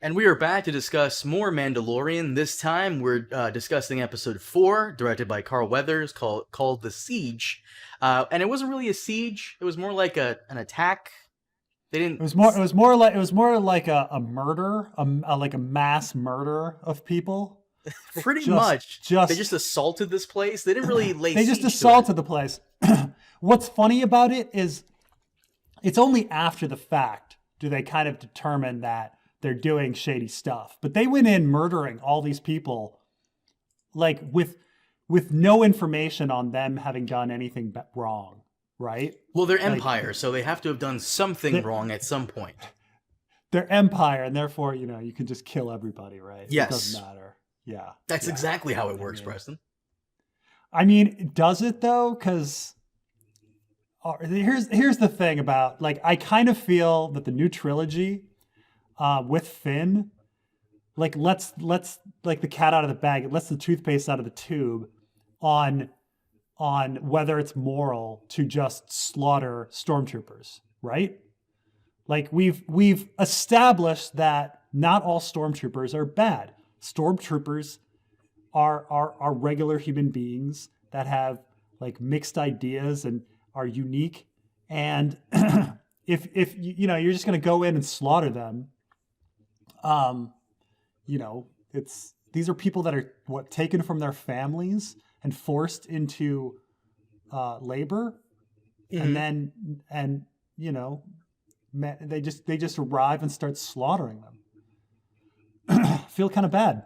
And we are back to discuss more Mandalorian. This time we're discussing episode 4, directed by Carl Weathers, called The Siege. And it wasn't really a siege, it was more like an attack. They didn't... It was more like a murder, like a mass murder of people. Pretty much. They just assaulted this place. They didn't really lay siege to it. They just assaulted the place. What's funny about it is it's only after the fact do they kind of determine that they're doing shady stuff. But they went in murdering all these people, like with no information on them having done anything wrong, right? Well, they're Empire, so they have to have done something wrong at some point. They're Empire, and therefore, you can just kill everybody, right? Yes. It doesn't matter. Yeah. That's exactly how it works, Preston. I mean, does it though? Because here's the thing about, like, I kind of feel that the new trilogy with Finn, like, let's like the cat out of the bag. It lets the toothpaste out of the tube on whether it's moral to just slaughter stormtroopers, right? Like, we've established that not all stormtroopers are bad. Stormtroopers are regular human beings that have, like, mixed ideas and are unique. And if you're just going to go in and slaughter them, these are people that are taken from their families and forced into labor, and they just arrive and start slaughtering them. Feel kind of bad.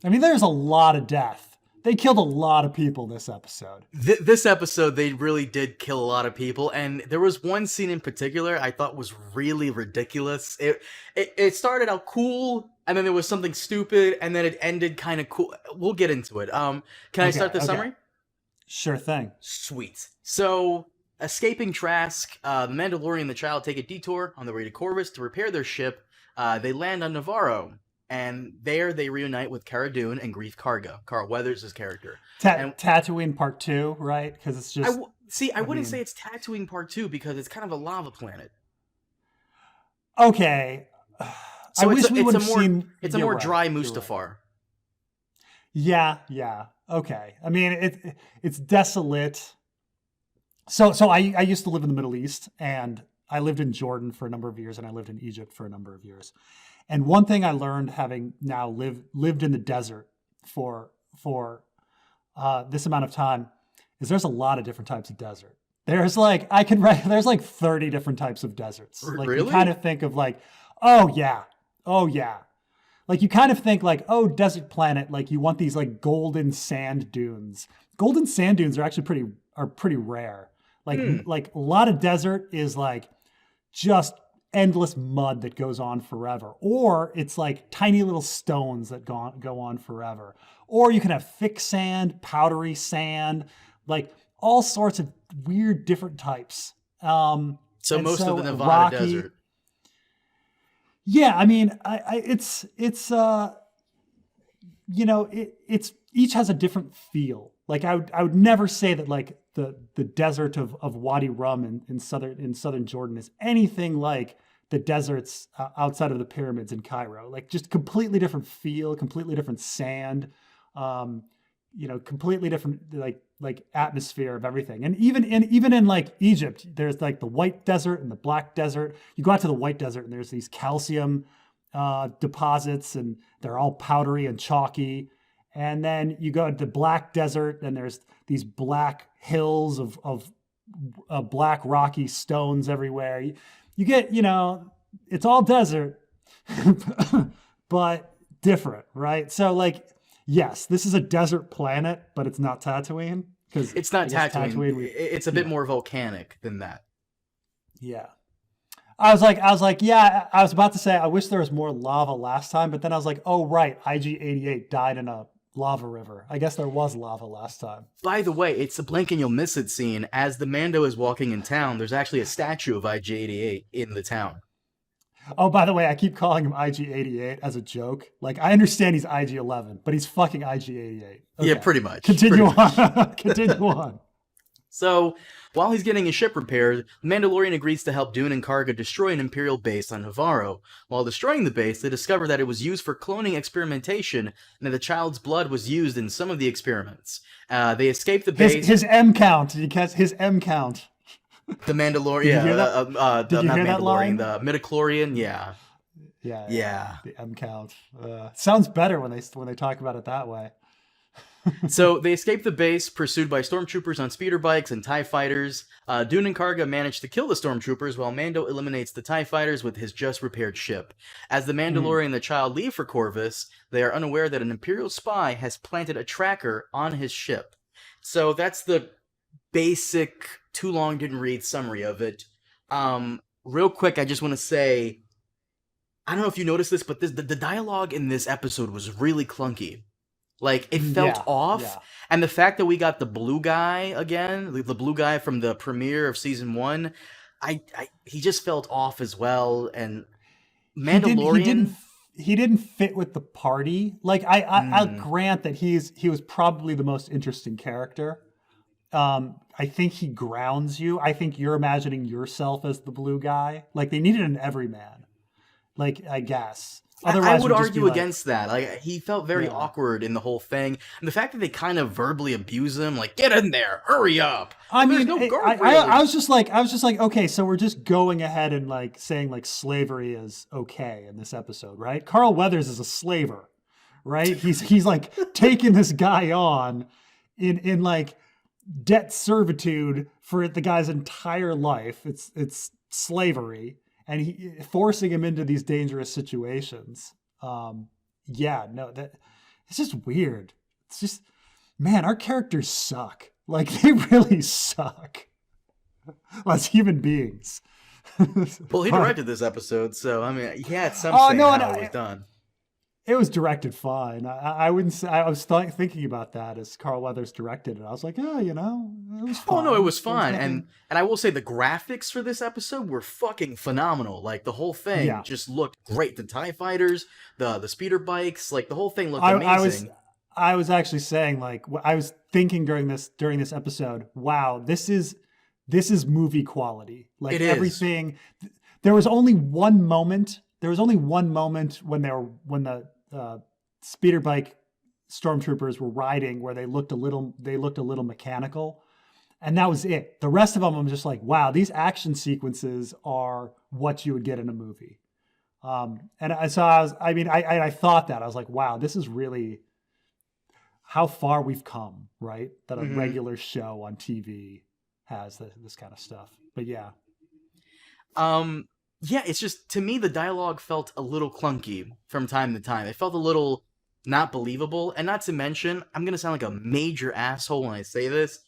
I mean, there's a lot of death. They killed a lot of people this episode. This episode, they really did kill a lot of people, and there was one scene in particular I thought was really ridiculous. It started out cool, and then there was something stupid, and then it ended kind of cool. We'll get into it. Can I start the summary? Sure thing. Sweet. So, escaping Trask, the Mandalorian and the child take a detour on the way to Corvus to repair their ship. They land on Navarro. And there they reunite with Cara Dune and Greef Karga, Carl Weathers' character. Tatooine Part 2, right? Because it's just... I wouldn't say it's Tatooine Part 2 because it's kind of a lava planet. Okay. So I wish we would have seen... It's a more dry Mustafar. Yeah. Okay. I mean, it's desolate. So I used to live in the Middle East, and I lived in Jordan for a number of years, and I lived in Egypt for a number of years. And one thing I learned, having now lived in the desert for this amount of time, is there's a lot of different types of desert. There's like 30 different types of deserts. Like, really? You kind of think of like, oh yeah. Like, you kind of think like, oh, desert planet, like you want these like golden sand dunes. Golden sand dunes are actually pretty rare. Like a lot of desert is like just endless mud that goes on forever, or it's like tiny little stones that go on forever, or you can have thick sand, powdery sand, like all sorts of weird different types. So most of the Nevada desert. Yeah, I mean, it's each has a different feel. Like, I would never say that like the desert of Wadi Rum in southern Jordan is anything like the deserts outside of the pyramids in Cairo. Like, just completely different feel, completely different sand, completely different like atmosphere of everything. And even in like Egypt, there's like the white desert and the black desert. You go out to the white desert and there's these calcium deposits, and they're all powdery and chalky. And then you go to the black desert and there's these black hills of black rocky stones everywhere. You get, it's all desert, but different, right? So, like, yes, this is a desert planet, but it's not Tatooine. Because it's not Tatooine. It's a bit more volcanic than that. Yeah. I was like, yeah, I was about to say, I wish there was more lava last time, but then I was like, oh, right, IG-88 died in a lava river. I guess there was lava last time. By the way, it's a blink and you'll miss it scene. As the Mando is walking in town, there's actually a statue of IG-88 in the town. Oh, by the way, I keep calling him IG-88 as a joke. Like, I understand he's IG-11, but he's fucking IG-88. Okay. Yeah, pretty much. Continue on. So, while he's getting his ship repaired, the Mandalorian agrees to help Dune and Karga destroy an Imperial base on Navarro. While destroying the base, they discover that it was used for cloning experimentation and that the child's blood was used in some of the experiments. They escape the base. His M count. You catch his M count. The Mandalorian, Did you hear that? Did you not hear that Mandalorian, line? the midichlorian, yeah. Yeah. The M count. Sounds better when they talk about it that way. So they escape the base, pursued by stormtroopers on speeder bikes and TIE fighters. Dune and Karga manage to kill the stormtroopers, while Mando eliminates the TIE fighters with his just repaired ship. As the Mandalorian and the child leave for Corvus, they are unaware that an Imperial spy has planted a tracker on his ship. So that's the basic, too long didn't read summary of it. Real quick, I just want to say, I don't know if you noticed this, but the dialogue in this episode was really clunky. Like, it felt off, and the fact that we got the blue guy again, the blue guy from the premiere of season 1, he just felt off as well, and Mandalorian... He didn't fit with the party. Like, I'll grant that he was probably the most interesting character. I think he grounds you. I think you're imagining yourself as the blue guy. Like, they needed an everyman. Like, I guess. Otherwise, I would argue against that. Like, he felt very awkward in the whole thing, and the fact that they kind of verbally abuse him, like, "Get in there, hurry up." I mean, I was just like, okay, so we're just going ahead and like saying like slavery is okay in this episode, right? Carl Weathers is a slaver, right? He's like taking this guy on in like debt servitude for the guy's entire life. It's slavery. And he forcing him into these dangerous situations. It's just weird. It's just, man, our characters suck. Like, they really suck as human beings. Well, he directed this episode, so I mean, he had some say how it was done. It was directed fine. I wouldn't say, I was thinking about that as Carl Weathers directed it. I was like, it was fine. Oh no, it was fine. And I will say the graphics for this episode were fucking phenomenal. Like, the whole thing just looked great. The TIE fighters, the speeder bikes, like, the whole thing looked amazing. I was actually saying, like, I was thinking during this episode, wow, this is movie quality. Like, everything. There was only one moment when the speeder bike stormtroopers were riding where they looked a little mechanical, and that was it. The rest of them, I'm just like, wow, these action sequences are what you would get in a movie. I thought that I was like, wow, this is really how far we've come, right? That a regular show on TV has this kind of stuff. But yeah. Yeah, it's just, to me, the dialogue felt a little clunky from time to time. It felt a little not believable, and not to mention, I'm going to sound like a major asshole when I say this,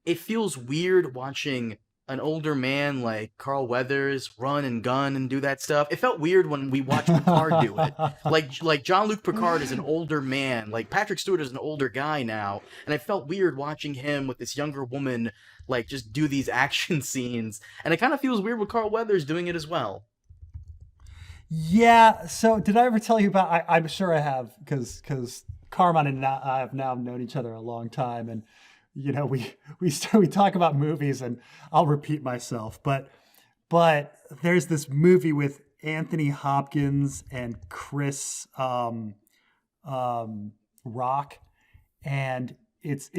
it feels weird watching an older man like Carl Weathers run and gun and do that stuff. It felt weird when we watched Picard do it. Like Jean-Luc Picard is an older man, like Patrick Stewart is an older guy now, and it felt weird watching him with this younger woman, like, just do these action scenes, and it kind of feels weird with Carl Weathers doing it as well. Yeah, so did I ever tell you about, I'm sure I have, because Carmine and I have now known each other a long time, and you know, we talk about movies, and I'll repeat myself, but there's this movie with Anthony Hopkins and Chris Rock, and it's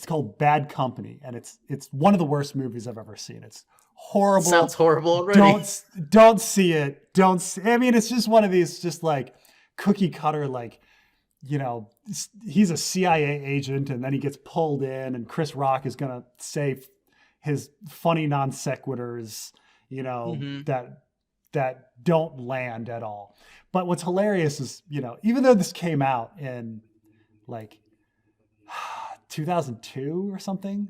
called Bad Company, and it's one of the worst movies I've ever seen. It's horrible. Sounds horrible already. Don't see it. I mean, it's just one of these just like cookie cutter, like, you know, he's a CIA agent and then he gets pulled in, and Chris Rock is going to say his funny non sequiturs, you know, that don't land at all. But what's hilarious is, you know, even though this came out in like 2002 or something,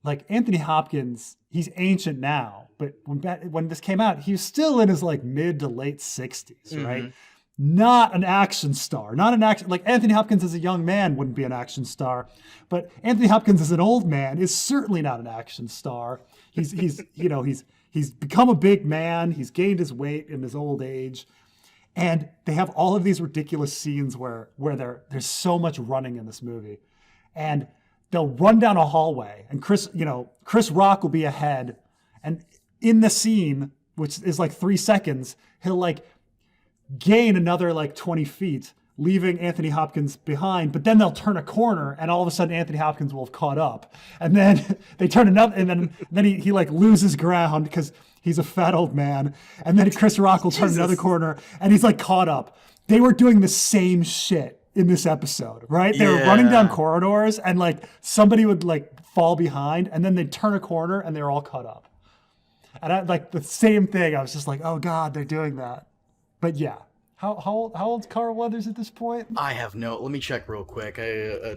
like Anthony Hopkins, he's ancient now, but when this came out, he was still in his like mid to late 60s, right? Not an action star, like Anthony Hopkins as a young man wouldn't be an action star, but Anthony Hopkins as an old man is certainly not an action star. He's become a big man. He's gained his weight in his old age. And they have all of these ridiculous scenes where there's so much running in this movie. And they'll run down a hallway, and Chris Rock will be ahead, and in the scene, which is like 3 seconds, he'll like gain another like 20 feet, leaving Anthony Hopkins behind, but then they'll turn a corner and all of a sudden Anthony Hopkins will have caught up. And then they turn another, and then he like loses ground because he's a fat old man. And then Chris Rock will turn another corner and he's like caught up. They were doing the same shit in this episode, right? They were running down corridors and like somebody would like fall behind and then they'd turn a corner and they were all caught up. And I like the same thing. I was just like, oh God, they're doing that. But yeah. How old's Carl Weathers at this point? I have no. Let me check real quick. I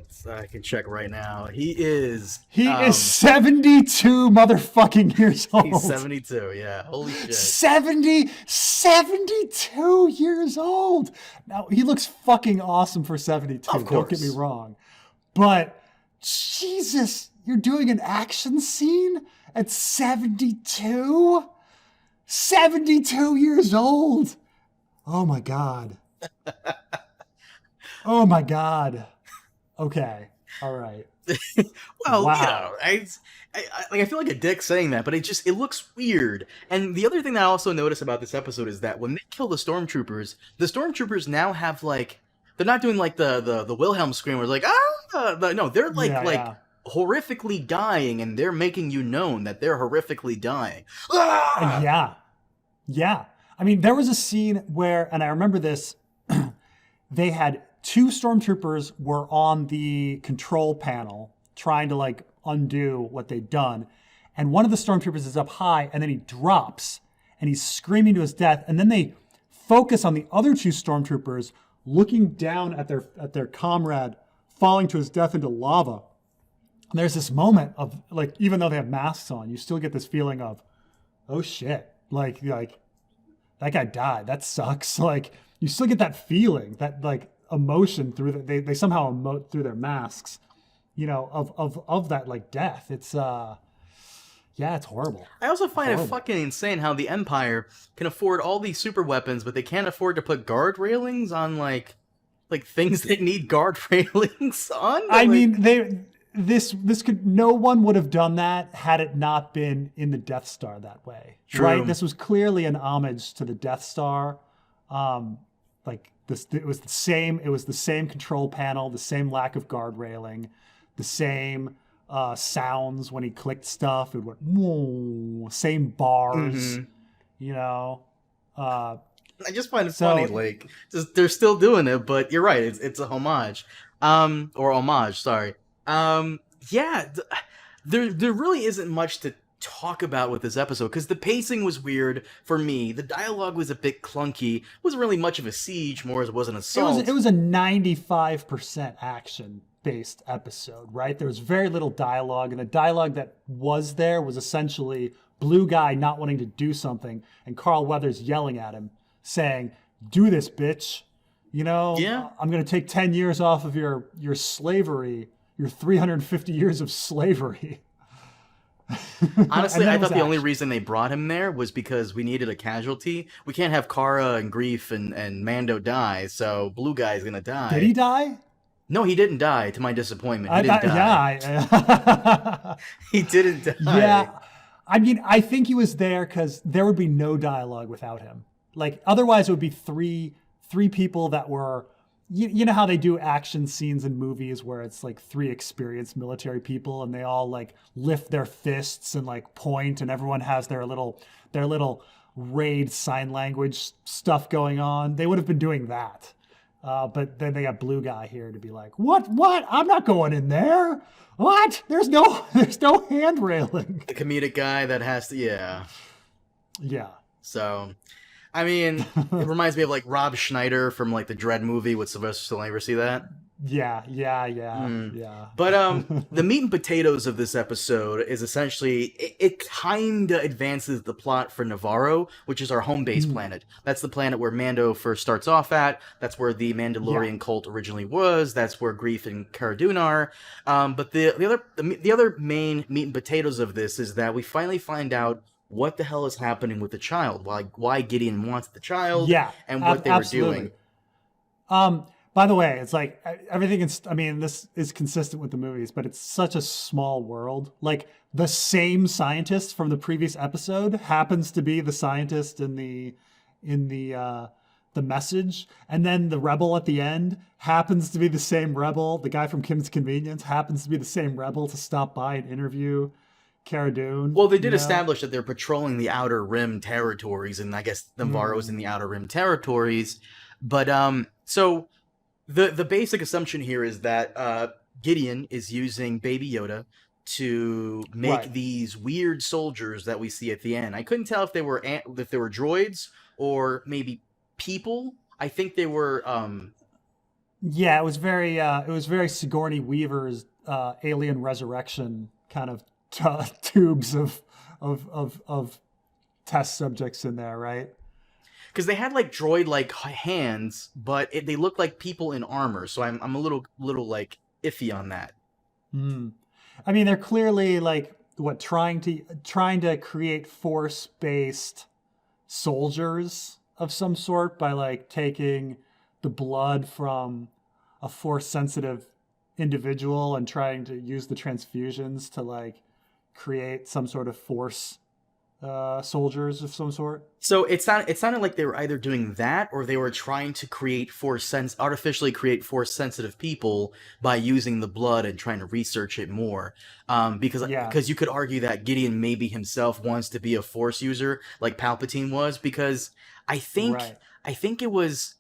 can check right now. He is 72 motherfucking years old. He's 72. Yeah. Holy shit. 72 years old. Now he looks fucking awesome for 72. Of course. Don't get me wrong, but Jesus, you're doing an action scene at 72. 72 years old. Oh my God. Oh my God. Okay. All right. Well, wow. I feel like a dick saying that, but it looks weird. And the other thing that I also noticed about this episode is that when they kill the Stormtroopers now have like, they're not doing like the Wilhelm scream where it's like, no, they're like horrifically dying, and they're making you known that they're horrifically dying. Yeah. Yeah. I mean, there was a scene where, and I remember this, they had 2 Stormtroopers were on the control panel trying to like undo what they'd done. And one of the Stormtroopers is up high and then he drops and he's screaming to his death. And then they focus on the other 2 Stormtroopers looking down at their comrade falling to his death into lava. And there's this moment of like, even though they have masks on, you still get this feeling of, oh shit, like that guy died. That sucks. Like you still get that feeling, that like emotion through they somehow emote through their masks, of that like death. It's it's horrible. I also find it fucking insane how the Empire can afford all these super weapons, but they can't afford to put guard railings on like things that need guard railings on. I mean, this could, no one would have done that had it not been in the Death Star that way. True. Right? This was clearly an homage to the Death Star. It was the same control panel, the same lack of guard railing, the same sounds when he clicked stuff. It went whoa, same bars, I just find it funny, like just they're still doing it, but you're right, it's a homage. Or homage, sorry. There really isn't much to talk about with this episode because the pacing was weird for me. The dialogue was a bit clunky. It wasn't really much of a siege, more as it was an assault. It was a 95% action-based episode, right? There was very little dialogue, and the dialogue that was there was essentially Blue Guy not wanting to do something and Carl Weathers yelling at him, saying, "Do this, bitch. I'm going to take 10 years off of your slavery. Your 350 years of slavery." Honestly, I thought the only reason they brought him there was because we needed a casualty. We can't have Cara and Greef and Mando die, so Blue Guy's gonna die. Did he die? No, he didn't die, to my disappointment. He didn't die. Yeah. He didn't die. Yeah. I mean, I think he was there because there would be no dialogue without him. Like, otherwise it would be three people that were... You know how they do action scenes in movies where it's like 3 experienced military people and they all like lift their fists and like point and everyone has their little raid sign language stuff going on. They would have been doing that. But then they got Blue Guy here to be like, what? I'm not going in there. What? There's no hand railing. The comedic guy that has to, yeah. So... I mean, it reminds me of like Rob Schneider from like the Dread movie with Sylvester Stallone. Ever see that? Yeah. But the meat and potatoes of this episode is essentially it kind of advances the plot for Navarro, which is our home base planet. That's the planet where Mando first starts off at. That's where the Mandalorian cult originally was. That's where Greef and Cara Dune are. But the other main meat and potatoes of this is that we finally find out what the hell is happening with the child, why Gideon wants the child, and what they were doing. By the way, it's like everything is, I mean, this is consistent with the movies, but it's such a small world. Like the same scientist from the previous episode happens to be the scientist in the message, and then the rebel at the end happens to be the same rebel. The guy from Kim's Convenience happens to be the same rebel to stop by and interview Cara Dune. Well, they did you know? establish that they're patrolling the Outer Rim territories, and I guess Navarro's in the Outer Rim territories. But so the basic assumption here is that Gideon is using Baby Yoda to make Right. these weird soldiers that we see at the end. I couldn't tell if they were droids or maybe people. I think they were. Yeah, it was very Sigourney Weaver's Alien Resurrection kind of tubes of test subjects in there, right? Because they had like droid-like hands, but they looked like people in armor. So I'm a little like iffy on that. Mm. I mean, they're clearly like what trying to create force-based soldiers of some sort by like taking the blood from a force-sensitive individual and trying to use the transfusions to like create some sort of force soldiers of some sort. So it sounded like they were either doing that or they were trying to create artificially create force sensitive people by using the blood and trying to research it more. Because you could argue that Gideon maybe himself wants to be a force user like Palpatine was, because I think Right. I think it was,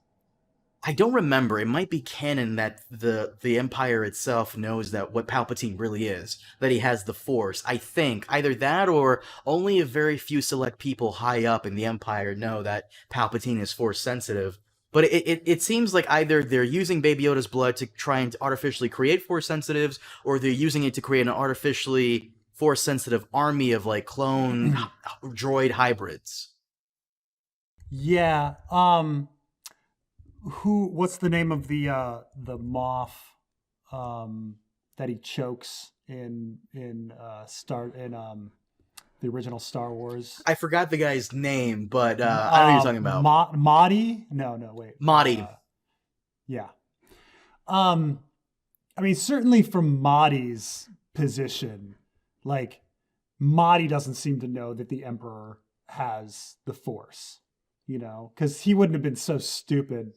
I don't remember. It might be canon that the Empire itself knows that what Palpatine really is, that he has the Force. I think either that or only a very few select people high up in the Empire know that Palpatine is Force sensitive. But it seems like either they're using Baby Yoda's blood to try and artificially create Force sensitives, or they're using it to create an artificially Force sensitive army of like clone droid hybrids. Yeah. What's the name of the moth that he chokes in the original Star Wars? I forgot the guy's name, but I know what you're talking about. Mahdi? No, wait. Mahdi. Yeah. I mean, certainly from Mahdi's position, like Mahdi doesn't seem to know that the Emperor has the Force, because he wouldn't have been so stupid.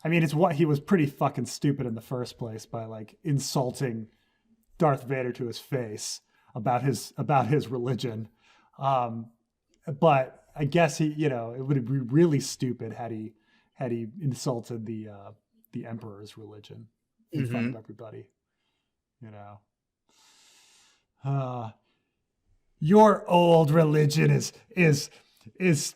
I mean, he was pretty fucking stupid in the first place by like insulting Darth Vader to his face about his religion. But I guess it would be really stupid had he insulted the Emperor's religion in front of everybody. Your old religion is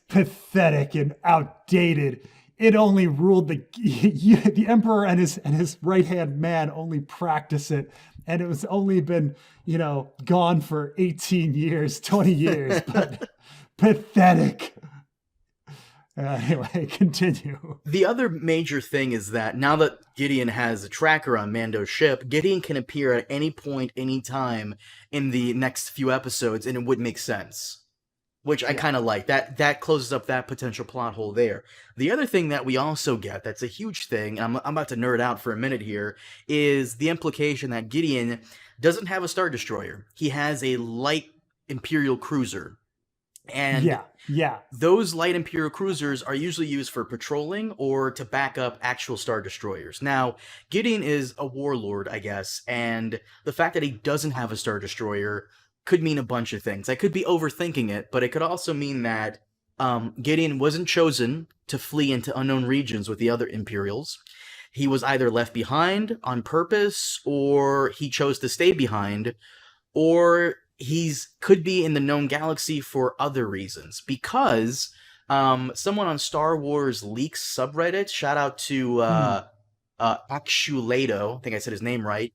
pathetic and outdated. It only ruled the Emperor and his right-hand man only practice it, and it was only been gone for 18 years, 20 years, but pathetic. Anyway, continue. The other major thing is that now that Gideon has a tracker on Mando's ship, Gideon can appear at any point, any time in the next few episodes, and it would make sense. Which I kind of like. That closes up that potential plot hole there. The other thing that we also get, that's a huge thing, and I'm about to nerd out for a minute here, is the implication that Gideon doesn't have a Star Destroyer. He has a light Imperial cruiser. And those light Imperial cruisers are usually used for patrolling or to back up actual Star Destroyers. Now, Gideon is a warlord, I guess, and the fact that he doesn't have a Star Destroyer could mean a bunch of things. I could be overthinking it, but it could also mean that Gideon wasn't chosen to flee into unknown regions with the other Imperials. He was either left behind on purpose, or he chose to stay behind, or could be in the known galaxy for other reasons. Because someone on Star Wars Leaks subreddit, shout out to Actulato, I think I said his name right,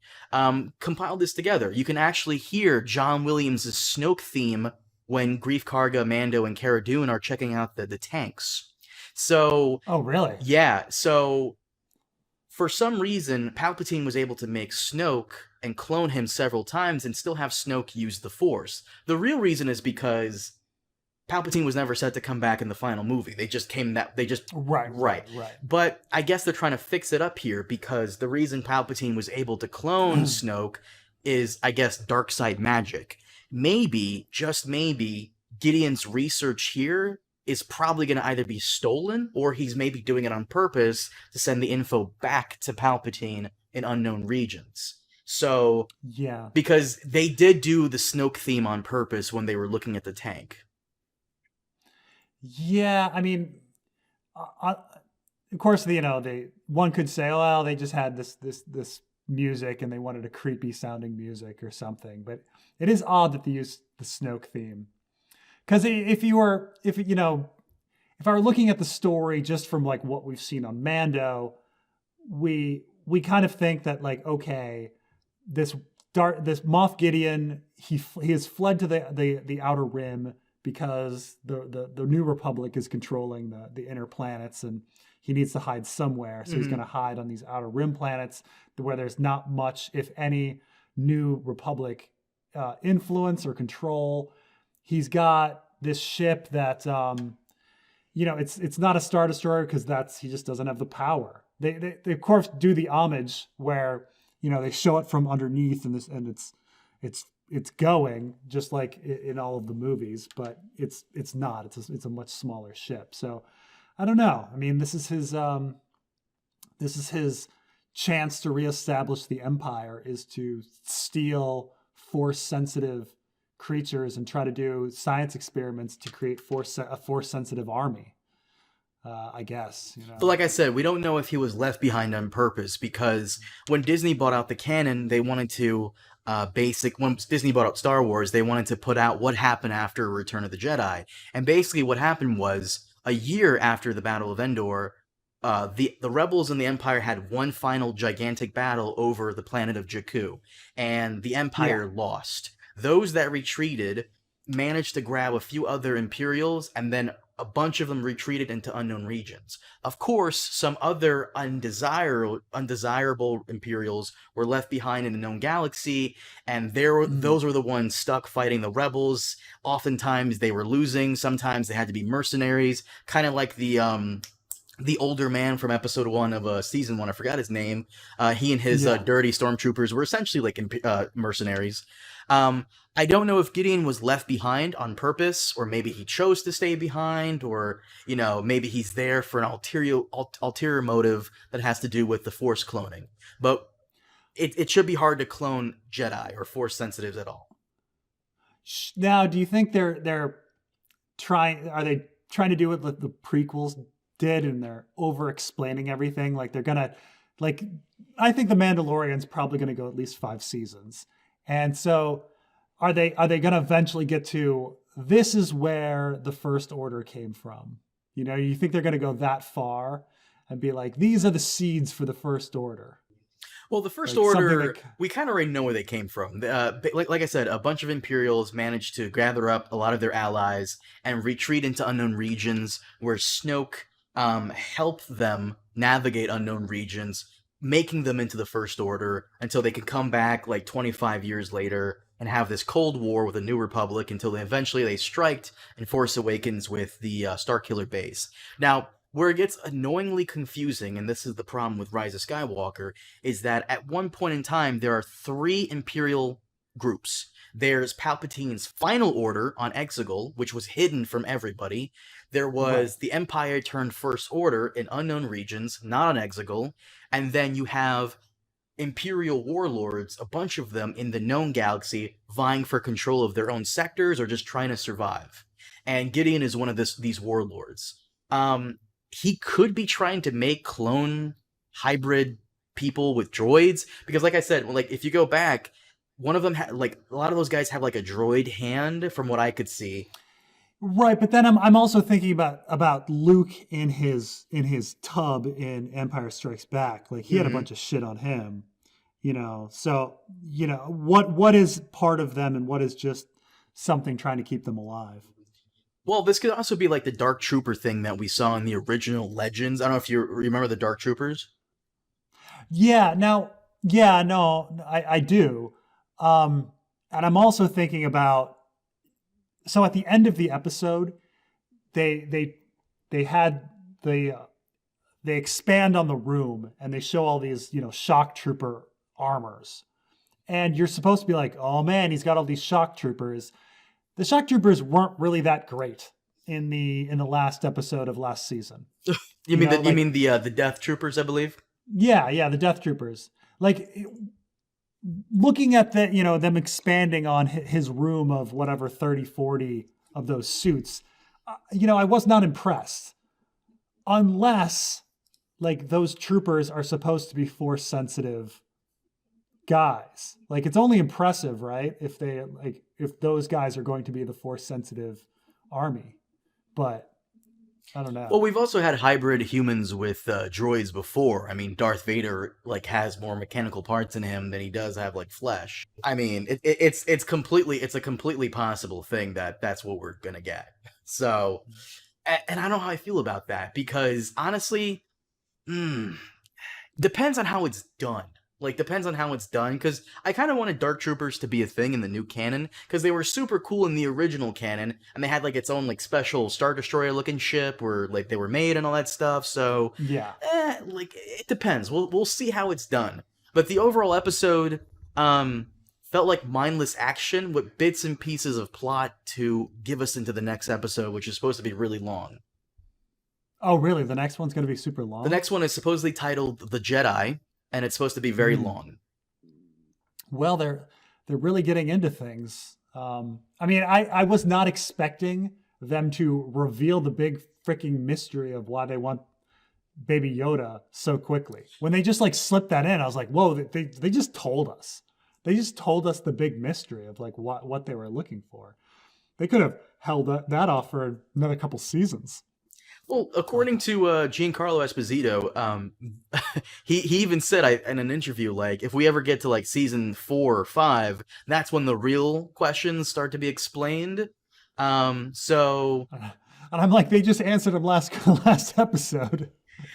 compiled this together. You can actually hear John Williams' Snoke theme when Grief Karga, Mando, and Cara Dune are checking out the tanks. So, oh really? Yeah. So, for some reason, Palpatine was able to make Snoke and clone him several times and still have Snoke use the Force. The real reason is because Palpatine was never set to come back in the final movie. They just Right. But I guess they're trying to fix it up here because the reason Palpatine was able to clone Snoke is, I guess, dark side magic. Maybe, just maybe, Gideon's research here is probably going to either be stolen or he's maybe doing it on purpose to send the info back to Palpatine in unknown regions. So, Yeah. because they did do the Snoke theme on purpose when they were looking at the tank. Yeah, I mean, of course, one could say, well, they just had this music and they wanted a creepy sounding music or something. But it is odd that they used the Snoke theme, because if I were looking at the story just from like what we've seen on Mando, we kind of think that like, okay, this Moff Gideon, he has fled to the Outer Rim because the New Republic is controlling the inner planets, and he needs to hide somewhere. So he's going to hide on these Outer Rim planets where there's not much, if any, New Republic influence or control. He's got this ship that, it's not a Star Destroyer because he just doesn't have the power. They of course do the homage where, they show it from underneath and it's going just like in all of the movies, but it's not. It's a much smaller ship. So I don't know. I mean, this is his chance to reestablish the Empire, is to steal Force sensitive creatures and try to do science experiments to create a Force sensitive army. I guess. But like I said, we don't know if he was left behind on purpose, because when Disney bought out the canon, they wanted to when Disney bought out Star Wars, they wanted to put out what happened after Return of the Jedi. And basically what happened was, a year after the Battle of Endor, the rebels and the Empire had one final gigantic battle over the planet of Jakku, and the Empire lost. Those that retreated managed to grab a few other Imperials, and then a bunch of them retreated into unknown regions. Of course, some other undesirable Imperials were left behind in the known galaxy, and those were the ones stuck fighting the rebels. Oftentimes they were losing, sometimes they had to be mercenaries, kind of like the older man from episode 1 of season 1, I forgot his name. He and his dirty stormtroopers were essentially like mercenaries. I don't know if Gideon was left behind on purpose, or maybe he chose to stay behind, or, maybe he's there for an ulterior motive that has to do with the Force cloning. But it should be hard to clone Jedi or Force sensitives at all. Now, do you think they're trying to do what the prequels did, and they're over explaining everything? Like they're gonna, like, I think the Mandalorian's probably gonna go at least 5 seasons, and so are they gonna eventually get to, this is where the First Order came from? You think they're gonna go that far and be like, these are the seeds for the First Order? Well, the First Order, we kind of already know where they came from. Like I said, a bunch of Imperials managed to gather up a lot of their allies and retreat into unknown regions, where Snoke helped them navigate unknown regions, making them into the First Order until they could come back like 25 years later and have this Cold War with the New Republic, until eventually they striked in Force Awakens with the Starkiller base. Now, where it gets annoyingly confusing, and this is the problem with Rise of Skywalker, is that at one point in time, there are 3 Imperial groups. There's Palpatine's Final Order on Exegol, which was hidden from everybody. There was the Empire turned First Order in unknown regions, not on Exegol. And then you have Imperial warlords, a bunch of them in the known galaxy, vying for control of their own sectors or just trying to survive. And Gideon is one of these warlords. He could be trying to make clone hybrid people with droids, because like I said, like if you go back, one of them had, like, a lot of those guys have like a droid hand from what I could see. Right, but then I'm also thinking about Luke in his tub in Empire Strikes Back. Like he had a bunch of shit on him, So what is part of them and what is just something trying to keep them alive? Well, this could also be like the Dark Trooper thing that we saw in the original Legends. I don't know if you remember the Dark Troopers. Yeah. No, I do. And I'm also thinking about, so at the end of the episode, they had they expand on the room and they show all these, shock trooper armors. And you're supposed to be like, oh man, he's got all these shock troopers. The shock troopers weren't really that great in the last episode of last season. You mean the Death Troopers, I believe? Yeah, the Death Troopers. Like, looking at them expanding on his room of whatever 30, 40 of those suits, I was not impressed. Unless, like, those troopers are supposed to be force sensitive guys. Like, it's only impressive, right? If those guys are going to be the force sensitive army. But I don't know. Well, we've also had hybrid humans with droids before. I mean, Darth Vader has more mechanical parts in him than he does have flesh. I mean, it's a completely possible thing that's what we're gonna get. So, and I don't know how I feel about that because honestly, depends on how it's done. Depends on how it's done, because I kind of wanted Dark Troopers to be a thing in the new canon, because they were super cool in the original canon, and they had, its own, special Star Destroyer-looking ship, where, they were made and all that stuff, so... Yeah. It depends. We'll see how it's done. But the overall episode, felt like mindless action with bits and pieces of plot to give us into the next episode, which is supposed to be really long. Oh, really? The next one's going to be super long? The next one is supposedly titled The Jedi, and it's supposed to be very long. Well, they're really getting into things. I mean, I was not expecting them to reveal the big freaking mystery of why they want Baby Yoda so quickly. When they just slipped that in, I was like, whoa, they just told us. They just told us the big mystery of what they were looking for. They could have held that off for another couple seasons. Well, according to Giancarlo Esposito, he even said in an interview, if we ever get to season 4 or 5, that's when the real questions start to be explained. So, and I'm like, they just answered him last episode.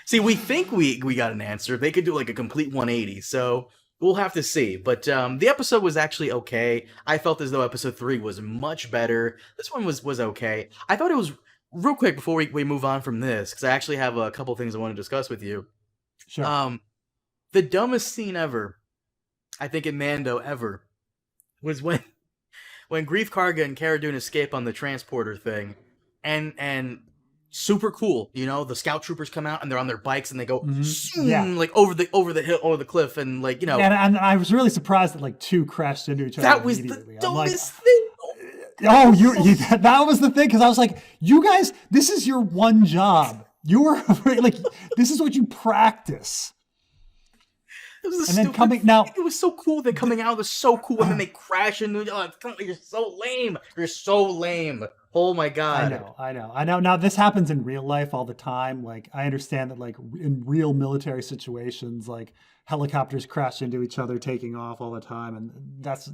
See, we think we got an answer. They could do a complete 180. So we'll have to see. But the episode was actually okay. I felt as though episode 3 was much better. This one was okay. I thought it was. Real quick before we move on from this, because I actually have a couple things I want to discuss with you. Sure. The dumbest scene ever, I think in Mando ever, was when Greef Karga and Cara Dune escape on the transporter thing, and super cool, the scout troopers come out and they're on their bikes and they go over the hill, over the cliff, and And I was really surprised that 2 crashed into each other. That was the dumbest thing. Oh, that was the thing, because I was like, you guys, this is your one job. You were this is what you practice. It was it was so cool. They're coming out. It was so cool, and then they crash into. You're so lame. You're so lame. Oh my god. I know. Now this happens in real life all the time. I understand that in real military situations, helicopters crash into each other, taking off all the time, and that's.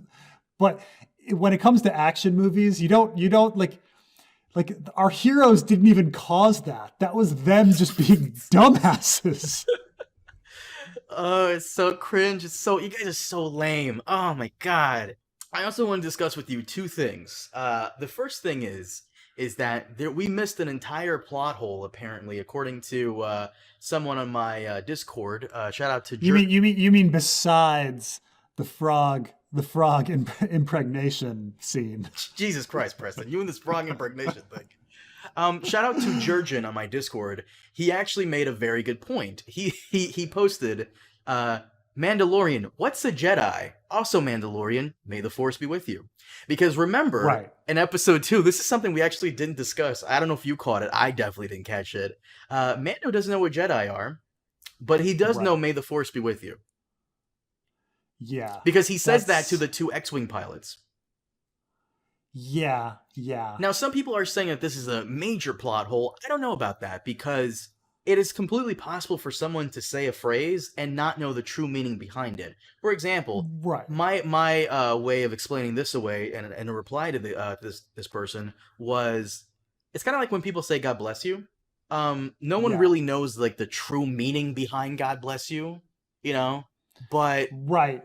But when it comes to action movies, you don't our heroes didn't even cause that. That was them just being dumbasses. Oh, it's so cringe. You guys are so lame. Oh my god. I also want to discuss with you 2 things. The first thing is that we missed an entire plot hole, apparently, according to someone on my Discord. Shout out to you mean besides the frog impregnation scene. Jesus Christ, Preston. You and this frog impregnation thing. Shout out to Jurgen on my Discord. He actually made a very good point. He posted, Mandalorian, what's a Jedi? Also Mandalorian, may the Force be with you. Because remember, in episode 2, this is something we actually didn't discuss. I don't know if you caught it. I definitely didn't catch it. Mando doesn't know what Jedi are, but he does know may the Force be with you. Yeah. Because he says that to the 2 X-Wing pilots. Yeah. Now, some people are saying that this is a major plot hole. I don't know about that, because it is completely possible for someone to say a phrase and not know the true meaning behind it. For example, my way of explaining this away, and a reply to this person, was, it's kind of like when people say God bless you. No one really knows the true meaning behind God bless you, but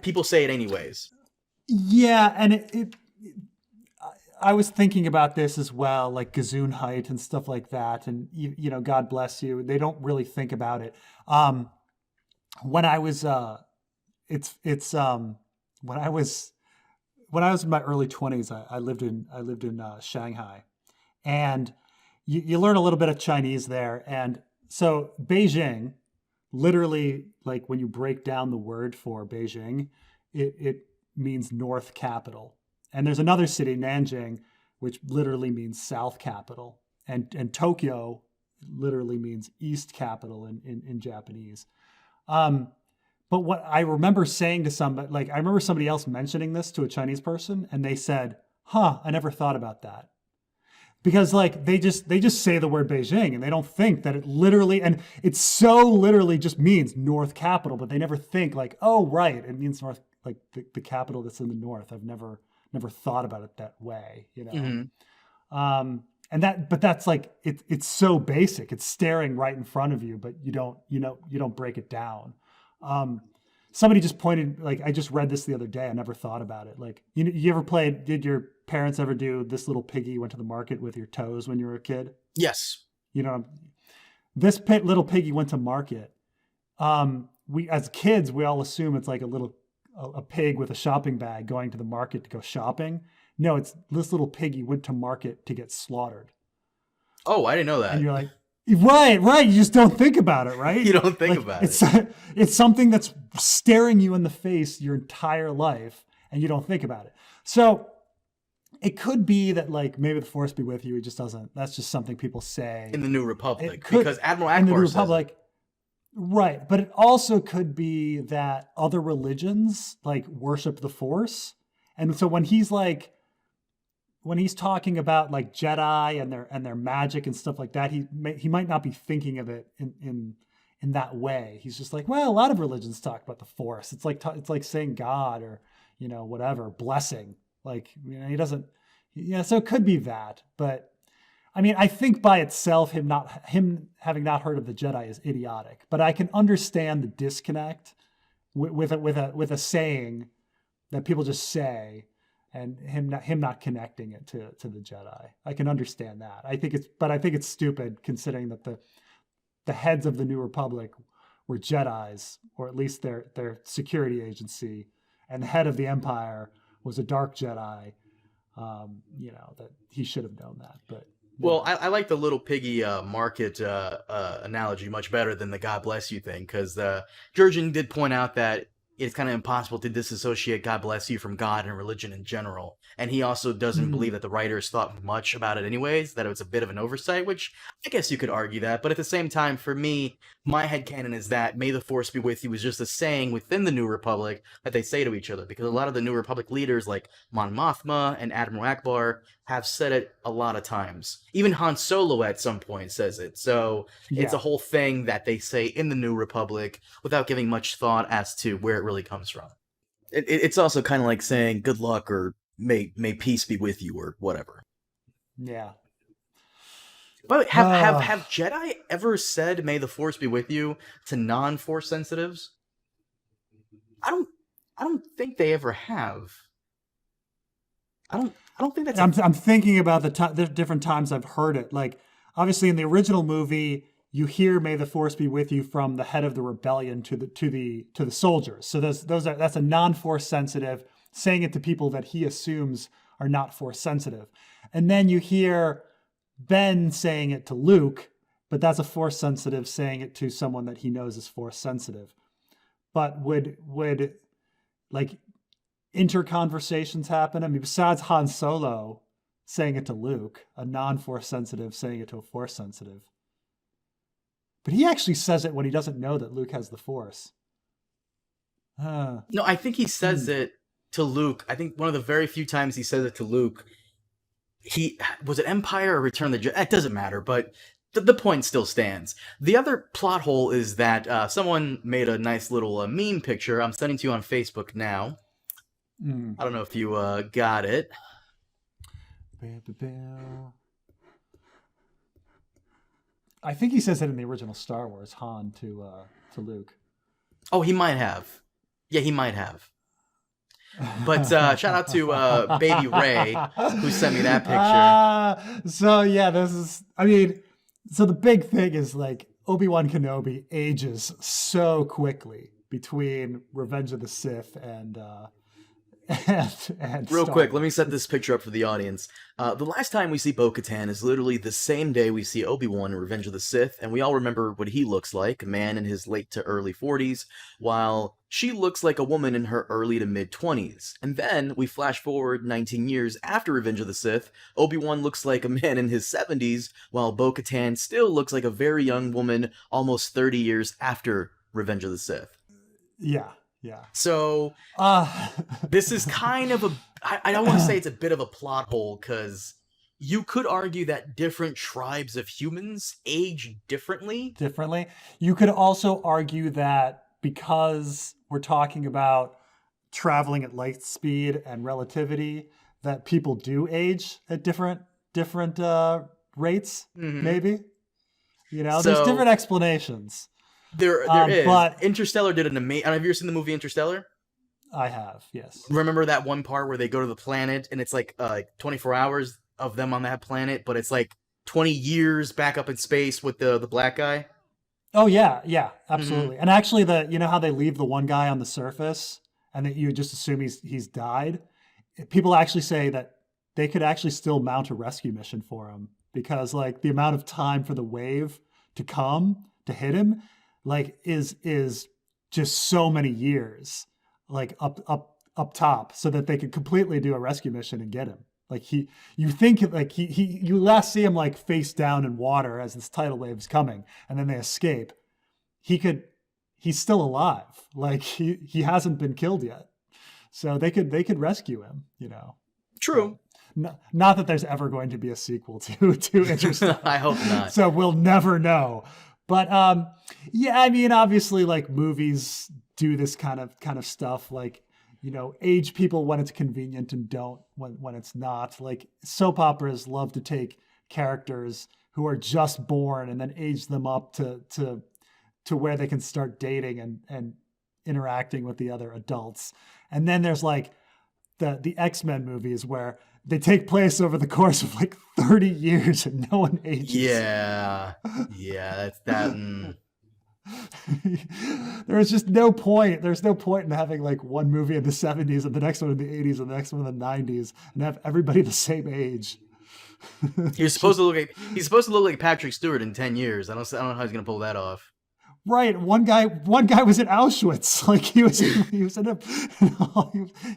people say it anyways. Yeah, and I was thinking about this as well, like Gesundheit and stuff like that, and God bless you. They don't really think about it. When I was, it's when I was in my early 20s, I lived in Shanghai, and you learn a little bit of Chinese there, and so Beijing, literally, like when you break down the word for Beijing, it means north capital. And there's another city, Nanjing, which literally means south capital. And Tokyo literally means east capital in Japanese. But what I remember saying to somebody, like I remember somebody else mentioning this to a Chinese person, and they said, "Huh, I never thought about that." Because like they just say the word Beijing and they don't think that it literally, and it so literally just means north capital, but they never think like, oh right, it means north, like the capital that's in the north. I've never thought about it that way, and but that's like it's so basic. It's staring right in front of you, but you don't break it down. Somebody just pointed, like I just read this the other day. I never thought about it. Like you ever played? Did your parents ever do this little piggy went to the market with your toes when you were a kid? Yes. This little piggy went to market. We as kids we all assume it's like a pig with a shopping bag going to the market to go shopping. No, it's this little piggy went to market to get slaughtered. Oh, I didn't know that. And you're like, right. You just don't think about it, right? You don't think about it. It's something that's staring you in the face your entire life, and you don't think about it. So it could be that like maybe the Force be with you. It just doesn't. That's just something people say in the New Republic, because Admiral Akbar in the New Republic. Right, but it also could be that other religions like worship the Force, and so when he's talking about like Jedi and their magic and stuff like that, he might not be thinking of it in that way. He's just like, well, a lot of religions talk about the Force. It's like saying God or whatever blessing. Like he doesn't. Yeah, so it could be that, but. I mean, I think by itself, him having not heard of the Jedi is idiotic. But I can understand the disconnect with a saying that people just say, and him not connecting it to the Jedi. I can understand that. I think it's stupid considering that the heads of the New Republic were Jedis, or at least their security agency, and the head of the Empire was a dark Jedi. That he should have known that, but. Well, I like the little piggy market analogy much better than the God bless you thing, because Jurgen did point out that it's kind of impossible to disassociate God bless you from God and religion in general. And he also doesn't believe that the writers thought much about it anyways, that it was a bit of an oversight, which I guess you could argue that. But at the same time, for me, my headcanon is that May the Force be with you is just a saying within the New Republic that they say to each other. Because a lot of the New Republic leaders like Mon Mothma and Admiral Akbar have said it a lot of times. Even Han Solo at some point says it. So it's a whole thing that they say in the New Republic without giving much thought as to where it really comes from. It's also kind of like saying good luck or may peace be with you or whatever. Yeah. But have Jedi ever said "May the Force be with you" to non-Force sensitives? I don't think they ever have. I don't think that's. I'm thinking about the different times I've heard it. Like obviously in the original movie, you hear "May the Force be with you" from the head of the rebellion to the soldiers. So that's a non-Force sensitive saying it to people that he assumes are not Force sensitive, and then you hear Ben saying it to Luke, but that's a Force sensitive saying it to someone that he knows is Force sensitive. But would like interconversations happen? I mean, besides Han Solo saying it to Luke, a non-Force sensitive saying it to a Force sensitive. But he actually says it when he doesn't know that Luke has the Force. No, I think he says it to Luke. I think one of the very few times he says it to Luke, was it Empire or Return of the Jedi? It doesn't matter, but the point still stands. The other plot hole is that someone made a nice little meme picture. I'm sending to you on Facebook now. I don't know if you got it. I think he says it in the original Star Wars, Han to Luke. Oh, he might have. Yeah, he might have. But shout out to Baby Ray who sent me that picture. So yeah, this is. I mean, so the big thing is like Obi-Wan Kenobi ages so quickly between Revenge of the Sith and Real Star quick, let me Wars. set this picture up for the audience. The last time we see Bo-Katan is literally the same day we see Obi-Wan in Revenge of the Sith, and we all remember what he looks like, a man in his late to early 40s, while she looks like a woman in her early to mid-20s. And then, we flash forward 19 years after Revenge of the Sith, Obi-Wan looks like a man in his 70s, while Bo-Katan still looks like a very young woman almost 30 years after Revenge of the Sith. Yeah, yeah. So, this is kind of I don't want to say it's a bit of a plot hole, because you could argue that different tribes of humans age differently. You could also argue that because we're talking about traveling at light speed and relativity, that people do age at different rates. Maybe, there's So- different explanations. There is. but- Interstellar did an amazing... Have you ever seen the movie Interstellar? I have, yes. Remember that one part where they go to the planet, and it's like 24 hours of them on that planet, but it's like 20 years back up in space with the black guy? Oh yeah, absolutely. And actually, how they leave the one guy on the surface, and that you just assume he's died. People actually say that they could actually still mount a rescue mission for him, because like the amount of time for the wave to come to hit him, like is just so many years, like up top, so that they could completely do a rescue mission and get him. Like you think like you last see him like face down in water as this tidal wave is coming, and then they escape. He's still alive. Like he hasn't been killed yet, so they could rescue him. True. Not that there's ever going to be a sequel to Interstellar. I hope not. So we'll never know. But yeah, I mean, obviously, like movies do this kind of stuff, like age people when it's convenient and don't when it's not. Like soap operas love to take characters who are just born and then age them up to where they can start dating and interacting with the other adults. And then there's like the X-Men movies where they take place over the course of like 30 years and no one ages. Yeah, that's that. There's just no point. There's no point in having like one movie in the 70s and the next one in the 80s and the next one in the 90s and have everybody the same age. He's supposed to look like Patrick Stewart in 10 years. I don't know how he's gonna pull that off. Right. One guy was at Auschwitz. Like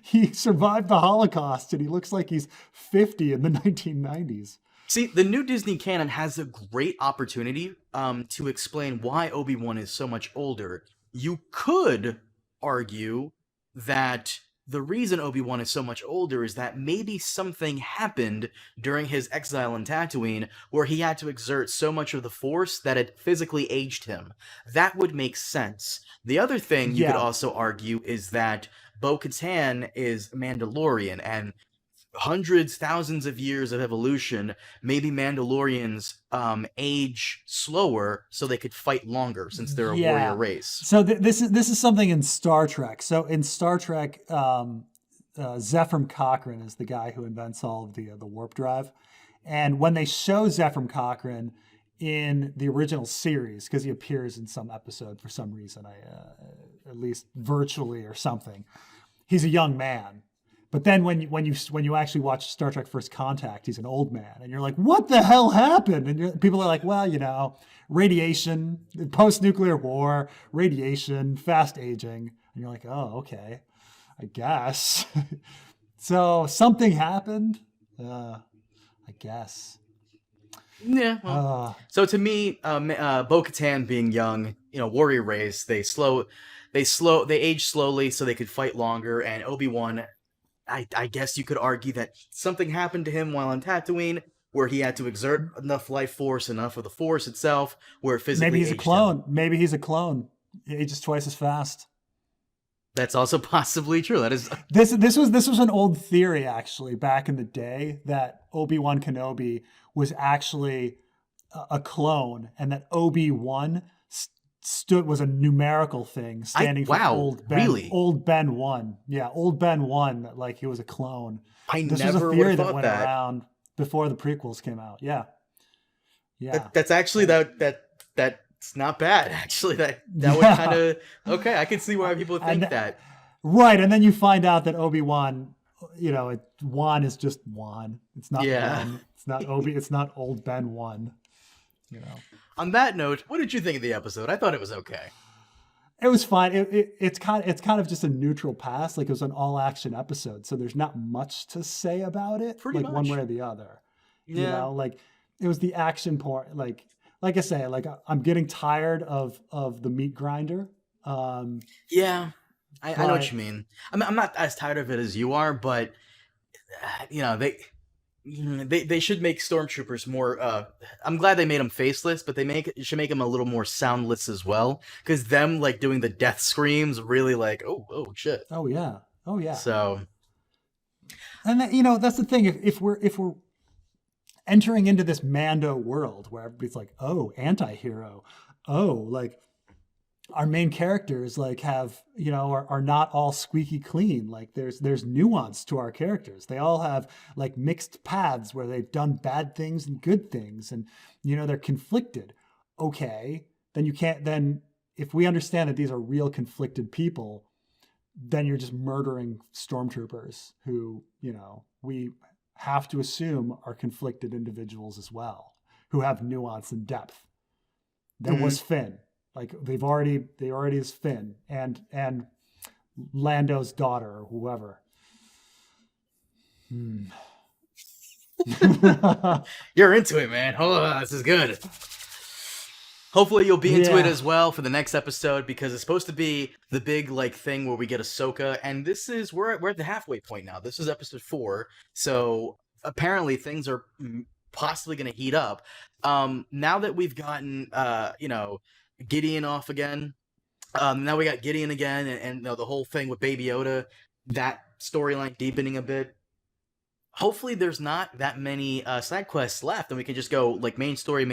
he survived the Holocaust and he looks like he's 50 in the 1990s. See, the new Disney canon has a great opportunity to explain why Obi-Wan is so much older. You could argue that the reason Obi-Wan is so much older is that maybe something happened during his exile in Tatooine where he had to exert so much of the Force that it physically aged him. That would make sense. The other thing you could also argue is that Bo-Katan is Mandalorian, and hundreds, thousands of years of evolution, maybe Mandalorians age slower so they could fight longer since they're a warrior race. So this is something in Star Trek. So in Star Trek, Zephram Cochrane is the guy who invents all of the warp drive. And when they show Zephram Cochrane in the original series, because he appears in some episode for some reason, at least virtually or something, he's a young man. But then when you actually watch Star Trek First Contact, he's an old man, and you're like, what the hell happened? And people are like, well, radiation, post-nuclear war, radiation, fast aging. And you're like, oh, okay, I guess. So something happened, I guess. Yeah. Well, so to me, Bo-Katan being young, warrior race, they age slowly so they could fight longer, and Obi-Wan, I guess you could argue that something happened to him while on Tatooine where he had to exert enough life force, enough of the Force itself, where it physically Maybe he's a aged clone. him. Maybe he's a clone. He ages twice as fast. That's also possibly true. That is This was an old theory actually back in the day, that Obi-Wan Kenobi was actually a clone, and that Obi-Wan was a numerical thing standing for wow, old Ben. really? Old Ben 1. Yeah, old Ben 1, that like he was a clone. I This was a never would theory have that thought went that. around before the prequels came out. Yeah. Yeah. That's actually that's not bad. Actually, that would Yeah. kind of okay. I can see why people would think And that. right, and then you find out that Obi-Wan, Wan is just Wan. It's not Yeah. Ben. It's not Obi. It's not old Ben 1. On that note, what did you think of the episode? I thought it was okay. It was fine. It's kind of just a neutral pass. Like, it was an all action episode, so there's not much to say about it. Pretty like one much. way or the other. Yeah. Like it was the action part. Like I say, like I'm getting tired of the meat grinder. Yeah. I know what But you mean. I'm not as tired of it as you are, but they should make stormtroopers more. I'm glad they made them faceless, but should make them a little more soundless as well, because them like doing the death screams really like oh shit. oh yeah, So and that's the thing. If we're entering into this Mando world where everybody's like, oh, anti-hero, oh, like our main characters like have are not all squeaky clean. Like there's nuance to our characters. They all have like mixed paths where they've done bad things and good things, and they're conflicted. Okay, then you can't. Then if we understand that these are real conflicted people, then you're just murdering stormtroopers who we have to assume are conflicted individuals as well, who have nuance and depth. There was Finn. Like they already is Finn and Lando's daughter or whoever. you're into it, man. Oh, this is good. Hopefully you'll be into it as well for the next episode, because it's supposed to be the big like thing where we get Ahsoka, and we're at the halfway point now. This is episode 4, so apparently things are possibly going to heat up. Now that we've gotten Gideon off again, now we got Gideon again, and the whole thing with Baby Yoda, that storyline deepening a bit. Hopefully there's not that many side quests left, and we can just go like main story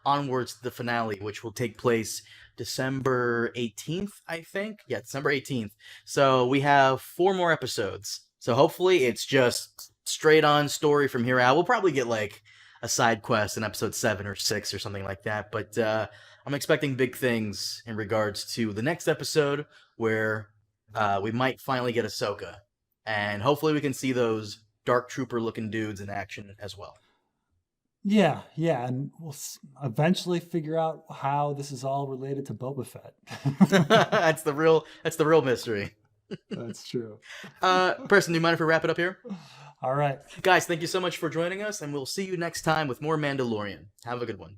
onwards to the finale, which will take place December 18th, I think. Yeah, December 18th. So we have 4 more episodes. So hopefully it's just straight on story from here out. We'll probably get like a side quest in episode 7 or 6 or something like that, but I'm expecting big things in regards to the next episode, where we might finally get Ahsoka. And hopefully we can see those dark trooper looking dudes in action as well. Yeah, and we'll eventually figure out how this is all related to Boba Fett. That's the real mystery. That's true. Preston, do you mind if we wrap it up here? All right. Guys, thank you so much for joining us, and we'll see you next time with more Mandalorian. Have a good one.